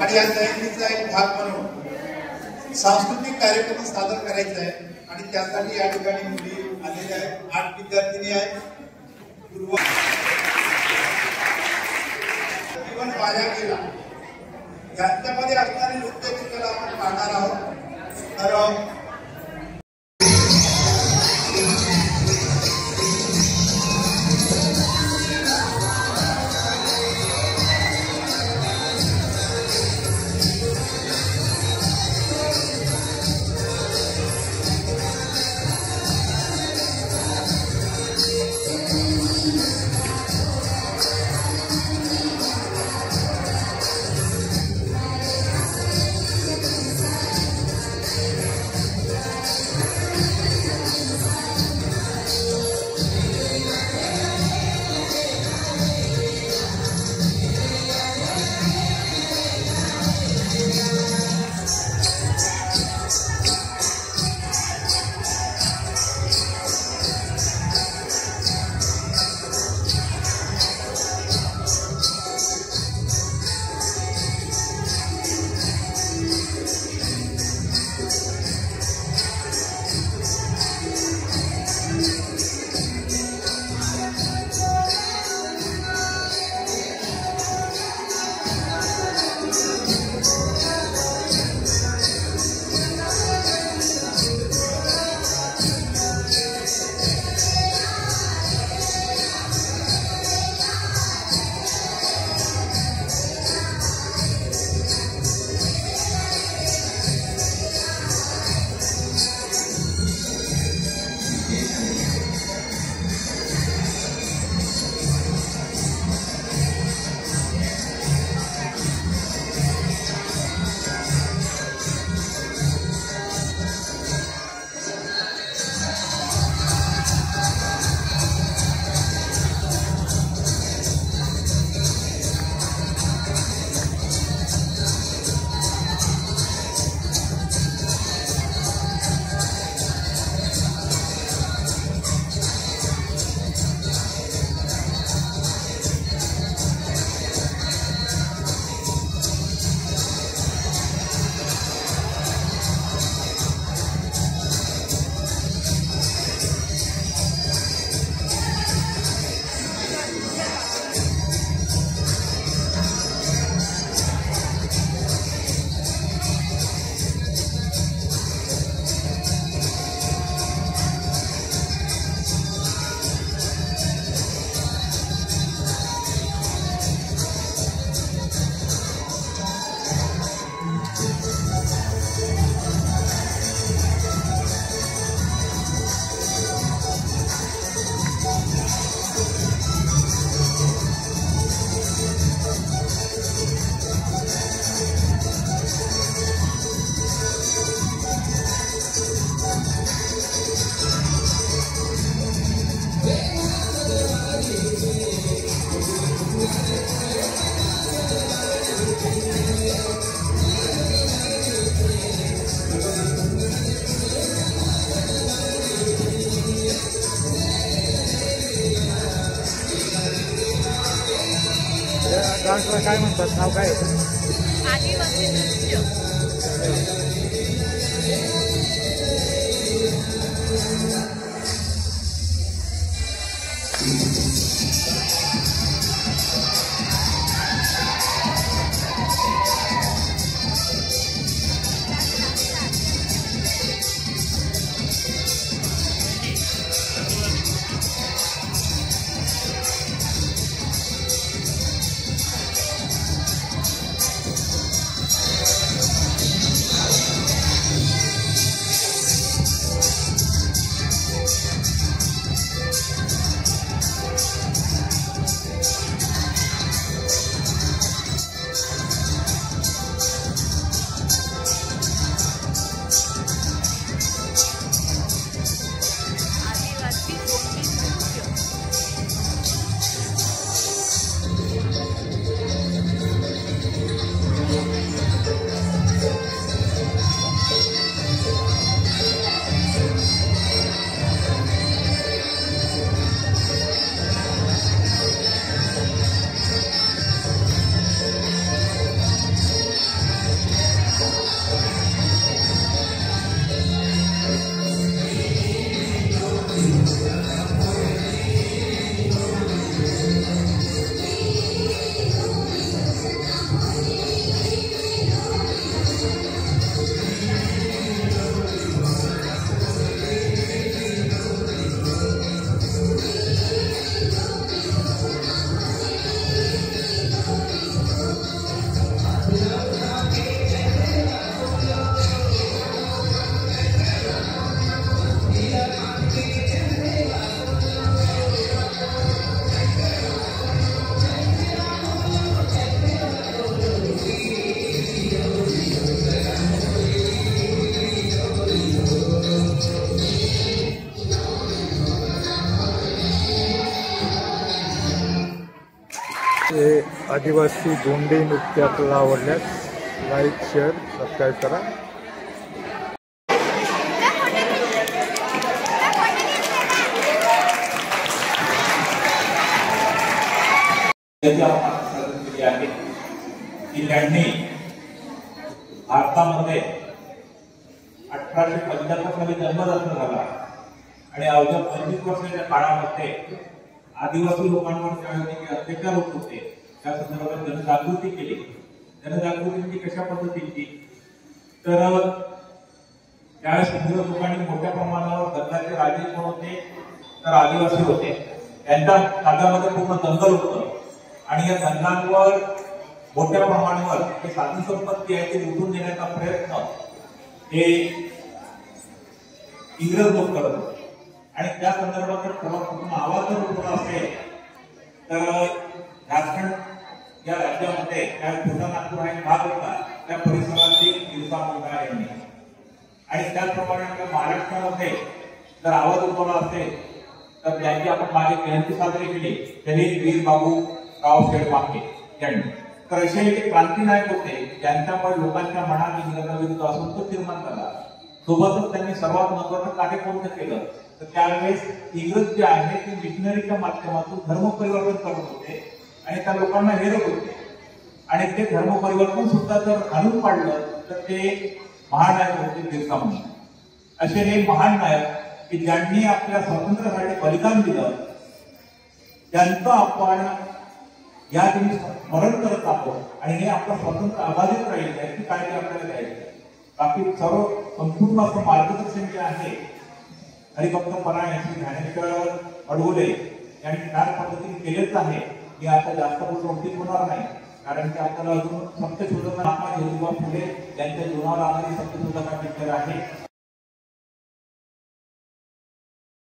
आणि या तयारीचा एक भाग म्हणून सांस्कृतिक कार्यक्रम सादर करायचा आहे आणि त्यासाठी या ठिकाणी मुली आलेल्या आहेत. 8 विद्यार्थिनी आहेत. जीवन वाया गेला यांच्यामध्ये असणारी नृत्याची कला आपण पाहणार आहोत. तर डान्सला काय म्हणतात, नाव काय आहे? आदिवासी नृत्य. आदिवासी गोंडे नृत्य आपल्याला आवडल्यास लाईक शेअर सबस्क्राईब करा. आहे की त्यांनी भारतामध्ये 1875 साली जन्मदाखल झाला आणि अवघ्या 25 वर्षाच्या काळामध्ये आदिवासी लोकांवर ज्यावेळी अत्याचार होत होते त्या संदर्भात जनजागृती केली. जनजागृती कशा पद्धतीची तर त्यावेळेस हिंदू लोकांनी मोठ्या प्रमाणावर गद्दाचे राजे कोण होते तर आदिवासी होते. त्यांच्या ताब्यामध्ये पूर्ण जंगल होतं आणि या जंगलांवर मोठ्या प्रमाणावर जे साधी संपत्ती आहे ती लुटून देण्याचा प्रयत्न हे इंग्रज लोक करत होते. आणि त्या संदर्भात जर आवाज जर उठवला असेल तर झारखंड या राज्यामध्ये त्या छोटा नागपूर हा एक भाग होता त्या परिसरातील बिरसा मुंडा यांनी आणि त्याचप्रमाणे महाराष्ट्रामध्ये जर आवाज उठवला असेल तर त्यांची आपण मागे जयंती साजरी केली शहीद वीर बाबू रावसाहेब माके यांनी. तर असे एक क्रांतीनायक होते ज्यांच्यामुळे लोकांच्या मनात इंग्रजांविरुद्ध असंतोष निर्माण झाला. सोबतच त्यांनी सर्वात महत्वाचं कार्य कोणतं केलं तर त्यावेळेस इंग्रज जे आहे ते मिशनरीच्या माध्यमातून धर्म परिवर्तन करत होते आणि त्या लोकांना हेरत होते आणि ते धर्म परिवर्तन सुद्धा जर घालून पाडलं तर ते महानायक होते बिरसा मुंडा. असे हे महान नायक की ज्यांनी आपल्या स्वातंत्र्यासाठी बलिदान दिलं त्यांचं आपण या दिवशी स्मरण करत आहोत आणि हे आपलं स्वातंत्र्य अबाधित राहील याची काळजी आपल्याला घ्यायची. बाकी सर्व संपूर्ण असं मार्गदर्शन जे आहे हरिभक्त परायण श्री ज्ञानेश्वर अडवले यांनी त्या पद्धतीने केलेच आहे. मी आता जास्त गोष्टी होणार नाही कारण की आपल्याला अजून सत्यशोधक महात्मा ज्योतिबा फुले यांच्या जीवनावर आधारित सत्यशोधक पिक्चर आहे